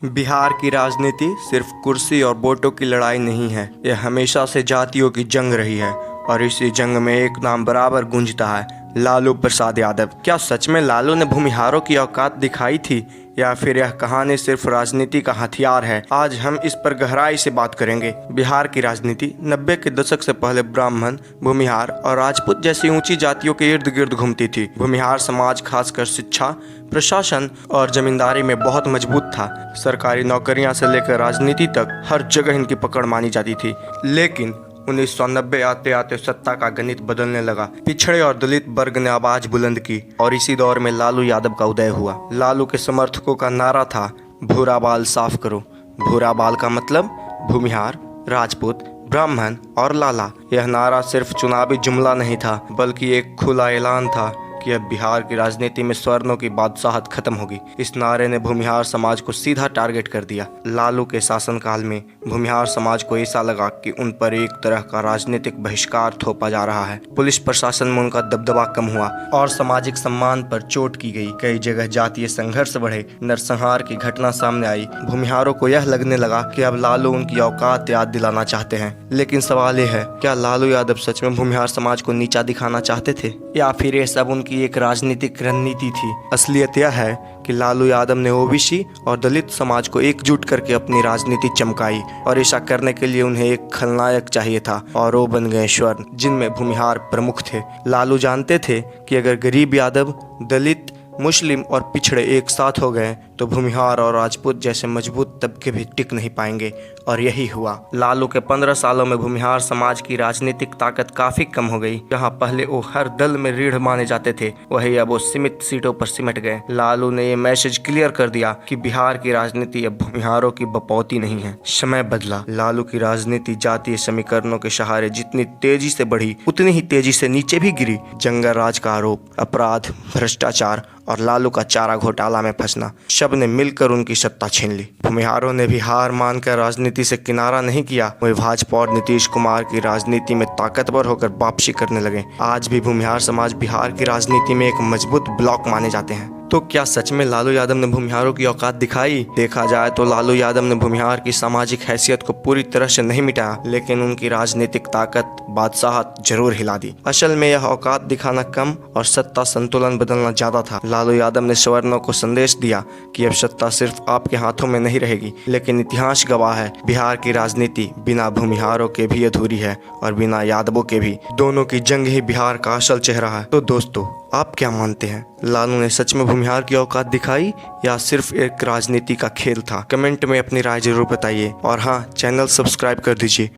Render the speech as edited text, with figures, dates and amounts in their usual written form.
बिहार की राजनीति सिर्फ कुर्सी और वोटों की लड़ाई नहीं है। यह हमेशा से जातियों की जंग रही है और इसी जंग में एक नाम बराबर गूंजता है, लालू प्रसाद यादव। क्या सच में लालू ने भूमिहारों की औकात दिखाई थी या फिर यह कहानी सिर्फ राजनीति का हथियार है? आज हम इस पर गहराई से बात करेंगे। बिहार की राजनीति 90 के दशक से पहले ब्राह्मण, भूमिहार और राजपूत जैसी ऊंची जातियों के इर्द गिर्द घूमती थी। भूमिहार समाज खासकर शिक्षा, प्रशासन और जमींदारी में बहुत मजबूत था। सरकारी नौकरियां से लेकर राजनीति तक हर जगह इनकी पकड़ मानी जाती थी। लेकिन 1990 आते आते सत्ता का गणित बदलने लगा। पिछड़े और दलित वर्ग ने आवाज बुलंद की और इसी दौर में लालू यादव का उदय हुआ। लालू के समर्थकों का नारा था, भूरा बाल साफ करो। भूरा बाल का मतलब भूमिहार, राजपूत, ब्राह्मण और लाला। यह नारा सिर्फ चुनावी जुमला नहीं था, बल्कि एक खुला ऐलान था कि अब बिहार की राजनीति में स्वर्णों की बादशाहत खत्म होगी। इस नारे ने भूमिहार समाज को सीधा टारगेट कर दिया। लालू के शासनकाल में भूमिहार समाज को ऐसा लगा कि उन पर एक तरह का राजनीतिक बहिष्कार थोपा जा रहा है। पुलिस प्रशासन में उनका दबदबा कम हुआ और सामाजिक सम्मान पर चोट की गई। कई जगह जातीय संघर्ष बढ़े, नरसंहार की घटना सामने आई। भूमिहारों को यह लगने लगा कि अब लालू उनकी औकात याद दिलाना चाहते हैं। लेकिन सवाल यह है, क्या लालू यादव सच में भूमिहार समाज को नीचा दिखाना चाहते थे या फिर ये सब उनकी एक राजनीतिक रणनीति थी? असलियत यह है कि लालू यादव ने ओबीसी और दलित समाज को एकजुट करके अपनी राजनीति चमकाई और ऐसा करने के लिए उन्हें एक खलनायक चाहिए था और वो बन गए स्वर्ण, जिनमें भूमिहार प्रमुख थे। लालू जानते थे कि अगर गरीब यादव, दलित, मुस्लिम और पिछड़े एक साथ हो गए तो भूमिहार और राजपूत जैसे मजबूत तबके भी टिक नहीं पाएंगे, और यही हुआ। लालू के 15 सालों में भूमिहार समाज की राजनीतिक ताकत काफी कम हो गई। जहां पहले वो हर दल में रीढ़ माने जाते थे, वही अब वो सीमित सीटों पर सिमट गए। लालू ने ये मैसेज क्लियर कर दिया कि बिहार की राजनीति अब भूमिहारों की बपौती नहीं है। समय बदला। लालू की राजनीति जातीय समीकरणों के सहारे जितनी तेजी से बढ़ी, उतनी ही तेजी से नीचे भी गिरी। जंगल राज का आरोप, अपराध, भ्रष्टाचार और लालू का चारा घोटाला में फंसना, सब ने मिलकर उनकी सत्ता छीन ली। भूमिहारों ने भी हार मानकर राजनीति से किनारा नहीं किया। वे भाजपा और नीतीश कुमार की राजनीति में ताकतवर होकर वापसी करने लगे। आज भी भूमिहार समाज बिहार की राजनीति में एक मजबूत ब्लॉक माने जाते हैं। तो क्या सच में लालू यादव ने भूमिहारों की औकात दिखाई? देखा जाए तो लालू यादव ने भूमिहार की सामाजिक हैसियत को पूरी तरह से नहीं मिटाया, लेकिन उनकी राजनीतिक ताकत, बादशाहत जरूर हिला दी। असल में यह औकात दिखाना कम और सत्ता संतुलन बदलना ज्यादा था। लालू यादव ने सवर्णों को संदेश दिया कि अब सत्ता सिर्फ आपके हाथों में नहीं रहेगी। लेकिन इतिहास गवाह है, बिहार की राजनीति बिना भूमिहारों के भी अधूरी है और बिना यादवों के भी। दोनों की जंग ही बिहार का असल चेहरा है। तो दोस्तों, आप क्या मानते हैं? लालू ने सच में भूमिहार की औकात दिखाई या सिर्फ एक राजनीति का खेल था? कमेंट में अपनी राय जरूर बताइए और हाँ, चैनल सब्सक्राइब कर दीजिए।